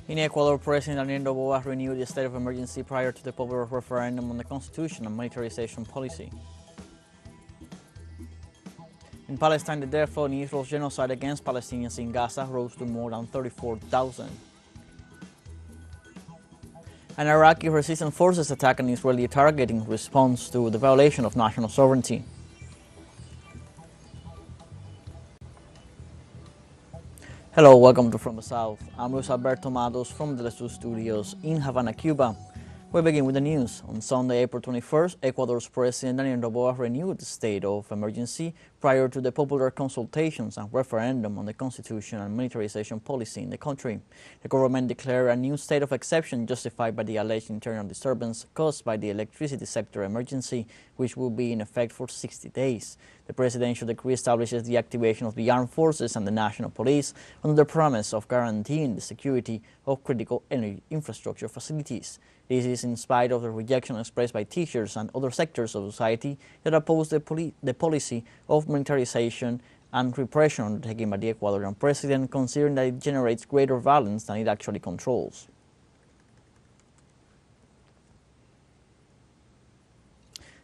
In Ecuador, President Daniel Noboa renewed the state of emergency prior to the popular referendum on the constitution and militarization policy. In Palestine, the death in Israel's genocide against Palestinians in Gaza rose to more than 34,000. And Iraqi resistance forces attack an Israeli target in response to the violation of national sovereignty. Hello, welcome to From the South. I'm Luis Alberto Matos from the TeleSUR studios in Havana, Cuba. We begin with the news. On Sunday, April 21st, Ecuador's President Daniel Noboa renewed the state of emergency prior to the popular consultations and referendum on the constitution and militarization policy in the country. The government declared a new state of exception justified by the alleged internal disturbance caused by the electricity sector emergency, which will be in effect for 60 days. The presidential decree establishes the activation of the armed forces and the national police under the promise of guaranteeing the security of critical energy infrastructure facilities. This is in spite of the rejection expressed by teachers and other sectors of society that oppose the policy of militarization and repression undertaken by the Ecuadorian president, considering that it generates greater violence than it actually controls.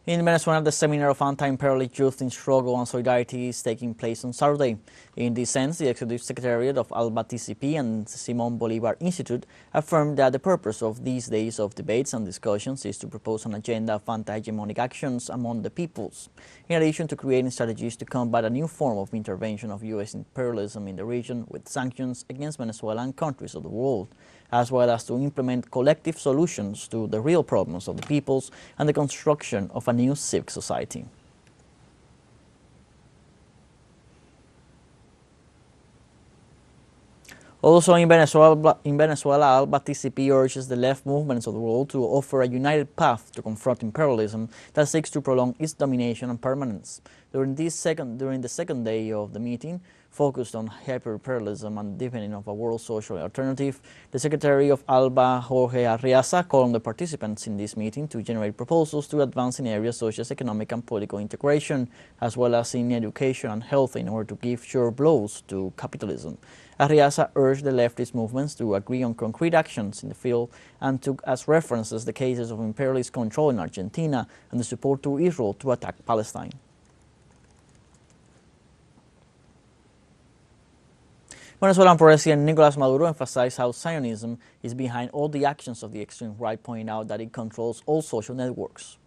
In Venezuela, the seminar of anti-imperialist youth in struggle and solidarity is taking place on Saturday. In this sense, the Executive Secretariat of ALBA-TCP and Simón Bolívar Institute affirmed that the purpose of these days of debates and discussions is to propose an agenda of anti-hegemonic actions among the peoples, in addition to creating strategies to combat a new form of intervention of U.S. imperialism in the region with sanctions against Venezuela and countries of the world, as well as to implement collective solutions to the real problems of the peoples and the construction of a new civic society. Also in Venezuela, ALBA-TCP urges the left movements of the world to offer a united path to confront imperialism that seeks to prolong its domination and permanence. During the second day of the meeting, focused on hyper-imperialism and deepening of a world social alternative, the Secretary of ALBA, Jorge Arriaza, called on the participants in this meeting to generate proposals to advance in areas such as economic and political integration, as well as in education and health in order to give sure blows to capitalism. Arriaza urged the leftist movements to agree on concrete actions in the field and took as references the cases of imperialist control in Argentina and the support to Israel to attack Palestine. Venezuelan President Nicolás Maduro emphasized how Zionism is behind all the actions of the extreme right, pointing out that it controls all social networks.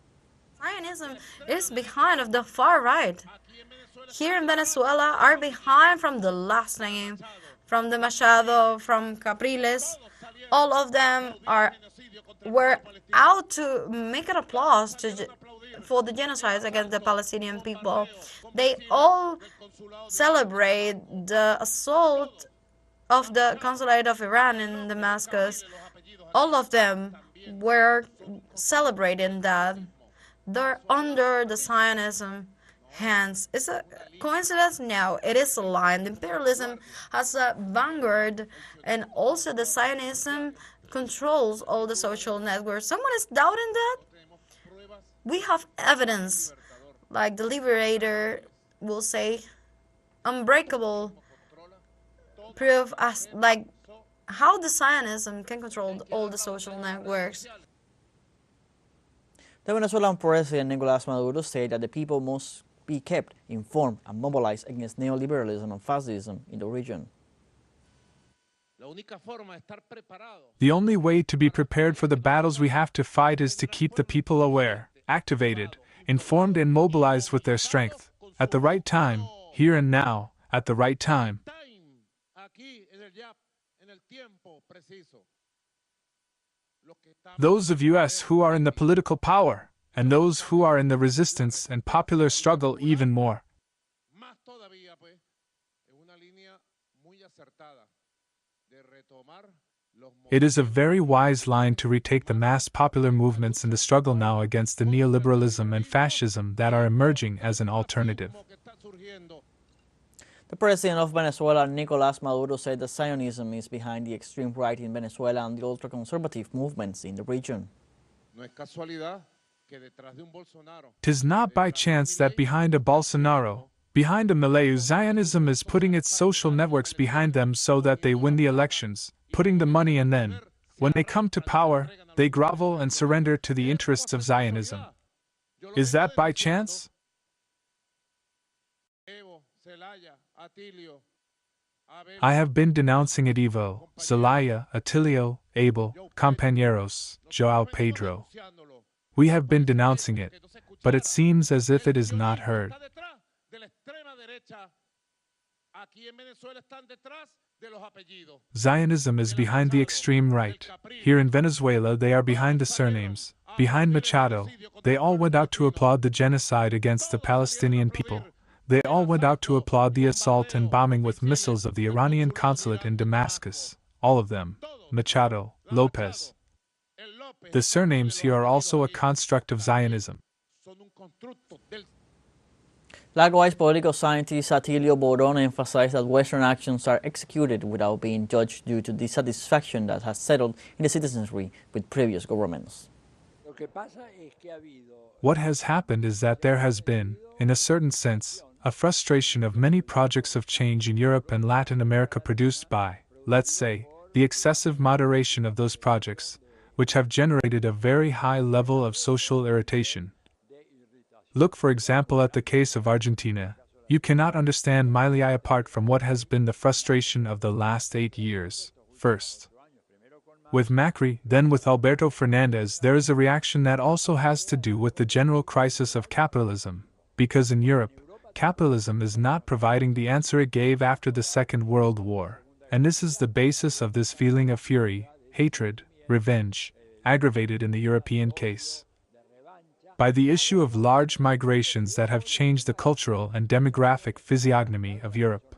Zionism is behind of the far right. Here in Venezuela are behind from the last name, from the Machado, from Capriles. All of them were out to make an applause for the genocides against the Palestinian people. They all celebrate the assault of the consulate of Iran in Damascus. All of them were celebrating that. They're under the Zionism hands. Is a coincidence? No, it is a lie. The imperialism has a vanguard, and also the Zionism controls all the social networks. Someone is doubting that? We have evidence, like the Liberator will say, unbreakable proof as like how the Zionism can control all the social networks. The Venezuelan President Nicolás Maduro said that the people must be kept informed and mobilized against neoliberalism and fascism in the region. The only way to be prepared for the battles we have to fight is to keep the people aware, activated, informed and mobilized with their strength, at the right time, here and now, at the right time. Those of us who are in the political power, and those who are in the resistance and popular struggle even more. It is a very wise line to retake the mass popular movements in the struggle now against the neoliberalism and fascism that are emerging as an alternative. The president of Venezuela, Nicolás Maduro, said that Zionism is behind the extreme right in Venezuela and the ultra-conservative movements in the region. "'Tis not by chance that behind a Bolsonaro, Behind a milieu, Zionism is putting its social networks behind them so that they win the elections, putting the money, and then, when they come to power, they grovel and surrender to the interests of Zionism. Is that by chance? I have been denouncing it, Evo, Zelaya, Atilio, Abel, Compañeros, Joao Pedro. We have been denouncing it, but it seems as if it is not heard. Zionism is behind the extreme right. Here in Venezuela, they are behind the surnames, behind Machado. They all went out to applaud the genocide against the Palestinian people. They all went out to applaud the assault and bombing with missiles of the Iranian consulate in Damascus. All of them. Machado, Lopez. The surnames here are also a construct of Zionism. Likewise, political scientist Atilio Boron emphasized that Western actions are executed without being judged due to dissatisfaction that has settled in the citizenry with previous governments. What has happened is that there has been, in a certain sense, a frustration of many projects of change in Europe and Latin America produced by, let's say, the excessive moderation of those projects, which have generated a very high level of social irritation. Look, for example, at the case of Argentina. You cannot understand Milei apart from what has been the frustration of the last 8 years. First, with Macri, then with Alberto Fernandez, there is a reaction that also has to do with the general crisis of capitalism, because in Europe, capitalism is not providing the answer it gave after the Second World War, and this is the basis of this feeling of fury, hatred, revenge, aggravated in the European case by the issue of large migrations that have changed the cultural and demographic physiognomy of Europe.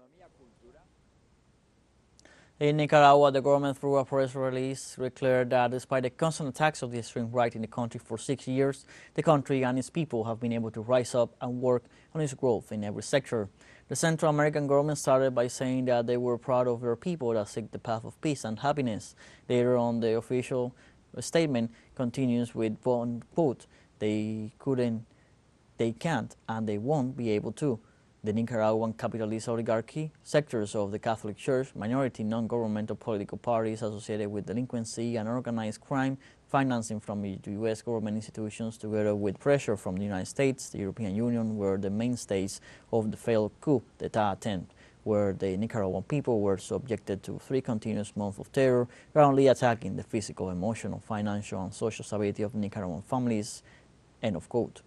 In Nicaragua, the government, through a press release, declared that despite the constant attacks of the extreme right in the country for 6 years, the country and its people have been able to rise up and work on its growth in every sector. The Central American government started by saying that they were proud of their people that seek the path of peace and happiness. Later on, the official statement continues with, quote, they can't, and they won't be able to. The Nicaraguan capitalist oligarchy, sectors of the Catholic Church, minority non-governmental political parties associated with delinquency and organized crime, financing from the U.S. government institutions, together with pressure from the United States, the European Union, were the mainstays of the failed coup d'etat attempt, where the Nicaraguan people were subjected to 3 continuous months of terror, roundly attacking the physical, emotional, financial, and social stability of Nicaraguan families. End of quote.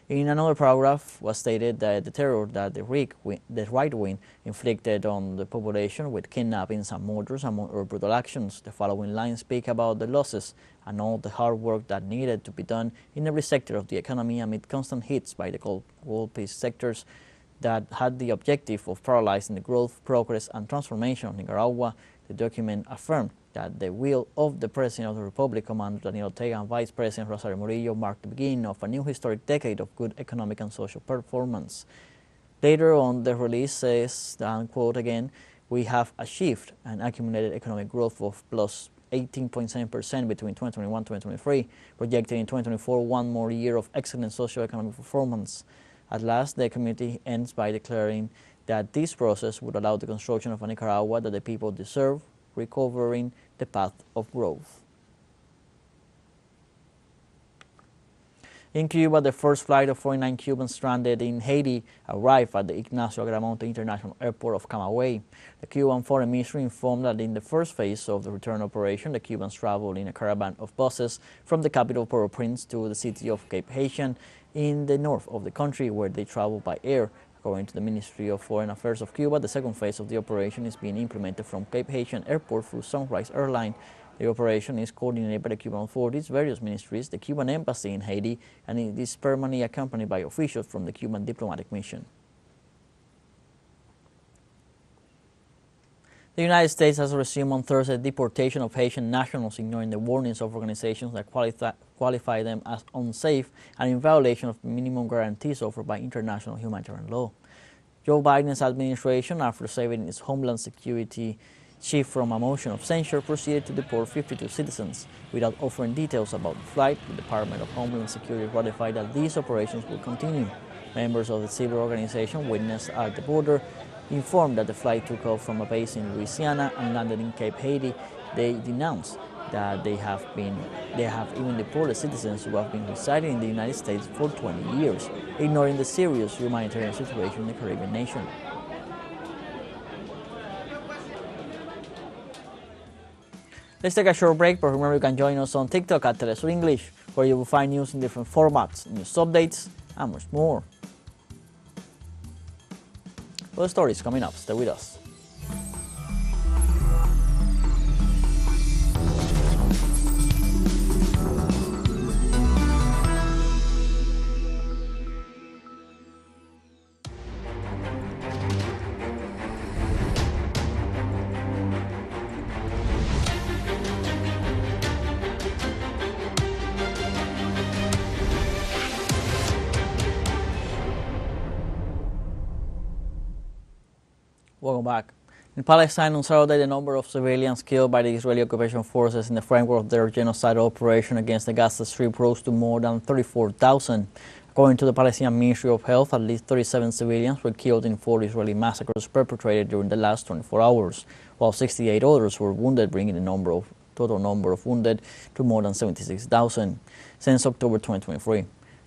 In another paragraph was stated that the terror that the right wing inflicted on the population with kidnappings and murders among other brutal actions. The following lines speak about the losses and all the hard work that needed to be done in every sector of the economy amid constant hits by the goalpost sectors that had the objective of paralyzing the growth, progress, and transformation of Nicaragua. The document affirmed that the will of the President of the Republic, Commander Daniel Ortega, and Vice President Rosario Murillo marked the beginning of a new historic decade of good economic and social performance. Later on, the release says, and quote again, we have achieved an accumulated economic growth of plus 18.7% between 2021 and 2023, projecting in 2024 one more year of excellent socio-economic performance. At last, the community ends by declaring that this process would allow the construction of a Nicaragua that the people deserve, recovering the path of growth. In Cuba, the first flight of 49 Cubans stranded in Haiti arrived at the Ignacio Agramonte International Airport of Camagüey. The Cuban Foreign Ministry informed that in the first phase of the return operation, the Cubans traveled in a caravan of buses from the capital Port-au-Prince to the city of Cape Haitian in the north of the country, where they traveled by air. According to the Ministry of Foreign Affairs of Cuba, the second phase of the operation is being implemented from Cape Haitian Airport through Sunrise Airline. The operation is coordinated by the Cuban authorities, various ministries, the Cuban Embassy in Haiti, and it is permanently accompanied by officials from the Cuban diplomatic mission. The United States has resumed on Thursday deportation of Haitian nationals, ignoring the warnings of organizations that qualify them as unsafe and in violation of the minimum guarantees offered by international humanitarian law. Joe Biden's administration, after saving its Homeland Security chief from a motion of censure, proceeded to deport 52 citizens. Without offering details about the flight, the Department of Homeland Security ratified that these operations will continue. Members of the civil organization witnessed at the border informed that the flight took off from a base in Louisiana and landed in Cape Haiti. They denounced that they have even deported citizens who have been residing in the United States for 20 years, ignoring the serious humanitarian situation in the Caribbean nation. Let's take a short break, but remember you can join us on TikTok at TeleSUR English, where you will find news in different formats, news updates, and much more. Well, the story is coming up. Stay with us. Welcome back. In Palestine on Saturday, the number of civilians killed by the Israeli occupation forces in the framework of their genocidal operation against the Gaza Strip rose to more than 34,000. According to the Palestinian Ministry of Health, at least 37 civilians were killed in 4 Israeli massacres perpetrated during the last 24 hours, while 68 others were wounded, bringing the total number of wounded to more than 76,000 since October 2023.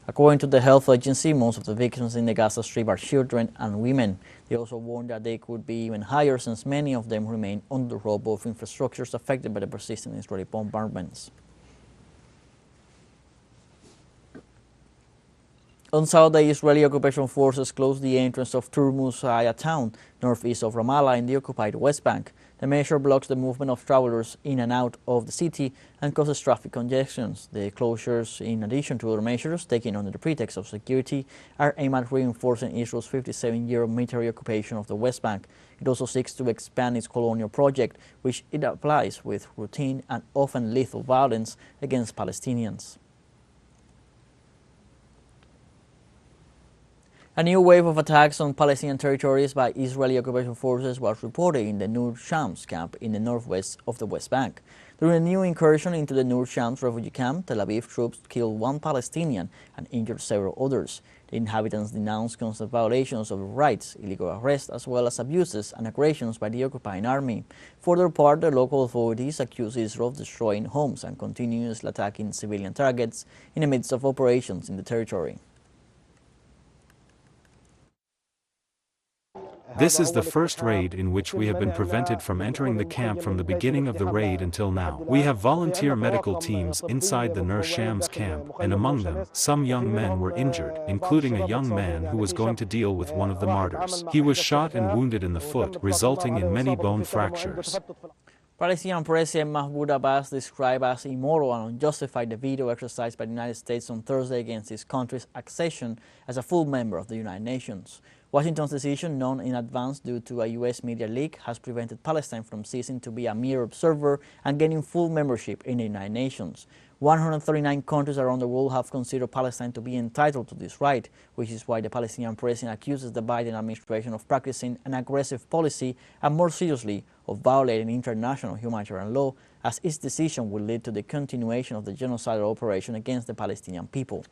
According to the health agency, most of the victims in the Gaza Strip are children and women. They also warned that they could be even higher since many of them remain under rubble of infrastructures affected by the persistent Israeli bombardments. On Saturday, Israeli occupation forces closed the entrance of Turmus, a town northeast of Ramallah in the occupied West Bank. The measure blocks the movement of travelers in and out of the city and causes traffic congestions. The closures, in addition to other measures taken under the pretext of security, are aimed at reinforcing Israel's 57-year military occupation of the West Bank. It also seeks to expand its colonial project, which it applies with routine and often lethal violence against Palestinians. A new wave of attacks on Palestinian territories by Israeli occupation forces was reported in the Nur Shams camp in the northwest of the West Bank. During a new incursion into the Nur Shams refugee camp, Tel Aviv troops killed 1 Palestinian and injured several others. The inhabitants denounced constant violations of rights, illegal arrests, as well as abuses and aggressions by the occupying army. For their part, the local authorities accuse Israel of destroying homes and continuously attacking civilian targets in the midst of operations in the territory. This is the first raid in which we have been prevented from entering the camp from the beginning of the raid until now. We have volunteer medical teams inside the Nur Shams camp, and among them, some young men were injured, including a young man who was going to deal with one of the martyrs. He was shot and wounded in the foot, resulting in many bone fractures. Palestinian President Mahmoud Abbas described as immoral and unjustified the veto exercised by the United States on Thursday against his country's accession as a full member of the United Nations. Washington's decision, known in advance due to a U.S. media leak, has prevented Palestine from ceasing to be a mere observer and gaining full membership in the United Nations. 139 countries around the world have considered Palestine to be entitled to this right, which is why the Palestinian president accuses the Biden administration of practicing an aggressive policy and, more seriously, of violating international humanitarian law, as its decision will lead to the continuation of the genocidal operation against the Palestinian people.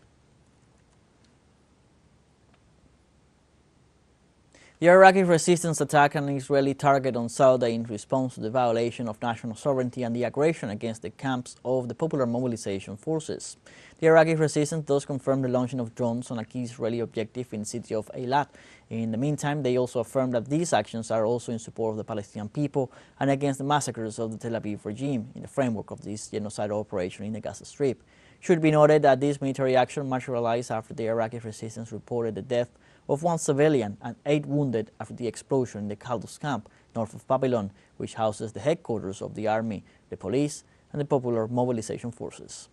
The Iraqi resistance attacked an Israeli target on Saturday in response to the violation of national sovereignty and the aggression against the camps of the Popular Mobilization Forces. The Iraqi resistance thus confirmed the launching of drones on a key Israeli objective in the city of Eilat. In the meantime, they also affirmed that these actions are also in support of the Palestinian people and against the massacres of the Tel Aviv regime in the framework of this genocidal operation in the Gaza Strip. It should be noted that this military action materialized after the Iraqi resistance reported the death of 1 civilian and 8 wounded after the explosion in the Kaldus camp north of Babylon, which houses the headquarters of the army, the police, and the Popular Mobilization Forces.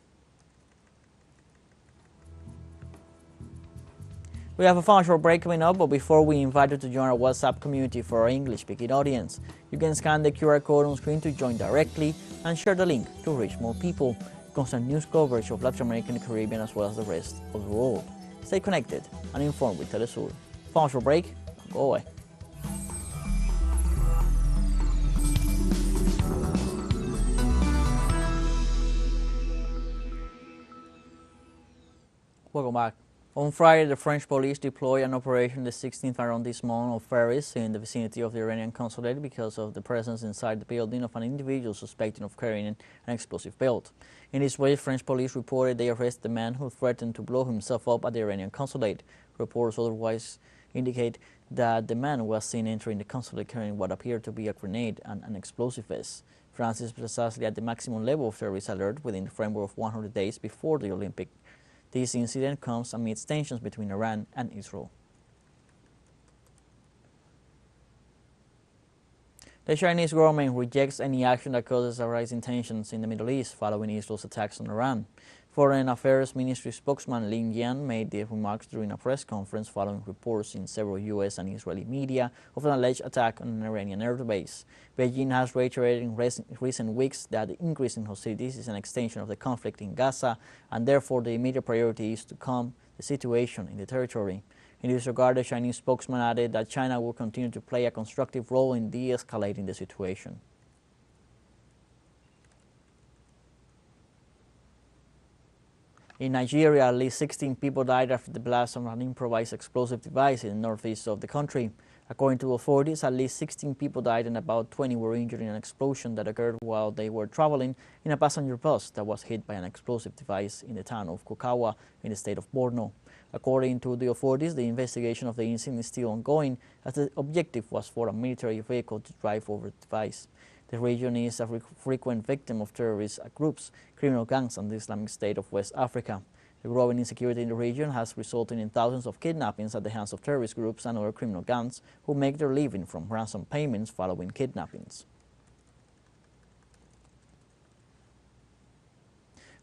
We have a fun short break coming up, but before we invite you to join our WhatsApp community for our English-speaking audience, you can scan the QR code on screen to join directly and share the link to reach more people. Constant news coverage of Latin America and the Caribbean as well as the rest of the world. Stay connected and informed with TeleSUR. Fun short break, don't go away. Welcome back. On Friday, the French police deployed an operation the 16th arrondissement of Paris in the vicinity of the Iranian consulate because of the presence inside the building of an individual suspected of carrying an explosive build. In this way, French police reported they arrested the man who threatened to blow himself up at the Iranian consulate. Reports otherwise indicate that the man was seen entering the consulate carrying what appeared to be a grenade and an explosive vest. France is precisely at the maximum level of terrorist alert within the framework of 100 days before the Olympics. This incident comes amidst tensions between Iran and Israel. The Chinese government rejects any action that causes a rise in tensions in the Middle East following Israel's attacks on Iran. Foreign Affairs Ministry spokesman Lin Yan made the remarks during a press conference following reports in several U.S. and Israeli media of an alleged attack on an Iranian air base. Beijing has reiterated in recent weeks that the increase in hostilities is an extension of the conflict in Gaza, and therefore the immediate priority is to calm the situation in the territory. In this regard, the Chinese spokesman added that China will continue to play a constructive role in de-escalating the situation. In Nigeria, at least 16 people died after the blast of an improvised explosive device in the northeast of the country. According to authorities, at least 16 people died and about 20 were injured in an explosion that occurred while they were traveling in a passenger bus that was hit by an explosive device in the town of Kokawa in the state of Borno. According to the authorities, the investigation of the incident is still ongoing, as the objective was for a military vehicle to drive over the device. The region is a frequent victim of terrorist groups, criminal gangs, and the Islamic State of West Africa. The growing insecurity in the region has resulted in thousands of kidnappings at the hands of terrorist groups and other criminal gangs who make their living from ransom payments following kidnappings.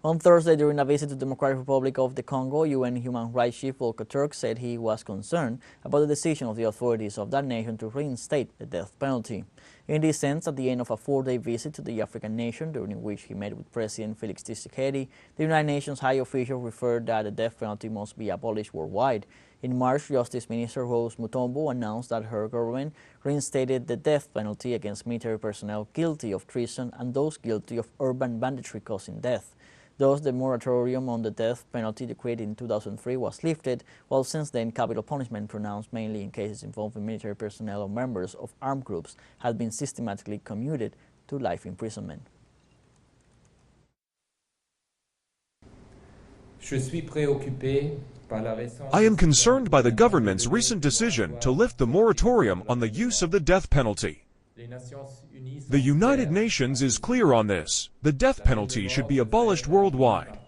On Thursday, during a visit to the Democratic Republic of the Congo, UN Human Rights Chief Volker Turk said he was concerned about the decision of the authorities of that nation to reinstate the death penalty. In this sense, at the end of a 4-day visit to the African nation, during which he met with President Felix Tshisekedi, the United Nations high official referred that the death penalty must be abolished worldwide. In March, Justice Minister Rose Mutombo announced that her government reinstated the death penalty against military personnel guilty of treason and those guilty of urban banditry causing death. Thus, the moratorium on the death penalty decreed in 2003 was lifted, while since then capital punishment pronounced mainly in cases involving military personnel or members of armed groups had been systematically commuted to life imprisonment. I am concerned by the government's recent decision to lift the moratorium on the use of the death penalty. The United Nations is clear on this. The death penalty should be abolished worldwide.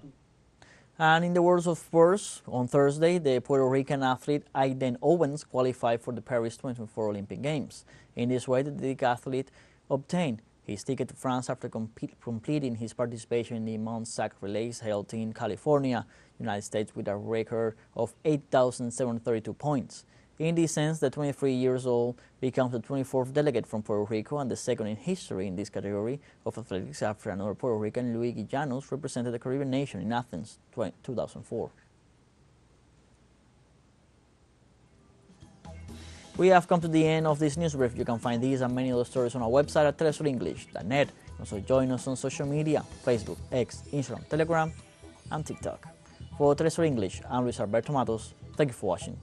And in the world of sports, on Thursday, the Puerto Rican athlete Aiden Owens qualified for the Paris 2024 Olympic Games. In this way, the decathlete obtained his ticket to France after completing his participation in the Mount Sac relays held in California, United States, with a record of 8,732 points. In this sense, the 23 years old becomes the 24th delegate from Puerto Rico and the second in history in this category of athletics after another Puerto Rican, Luis Guillanos, represented the Caribbean nation in Athens 2004. We have come to the end of this news brief. You can find these and many other stories on our website at telesurenglish.net. Also join us on social media, Facebook, X, Instagram, Telegram, and TikTok. For TeleSUR English, I'm Luis Alberto Matos. Thank you for watching.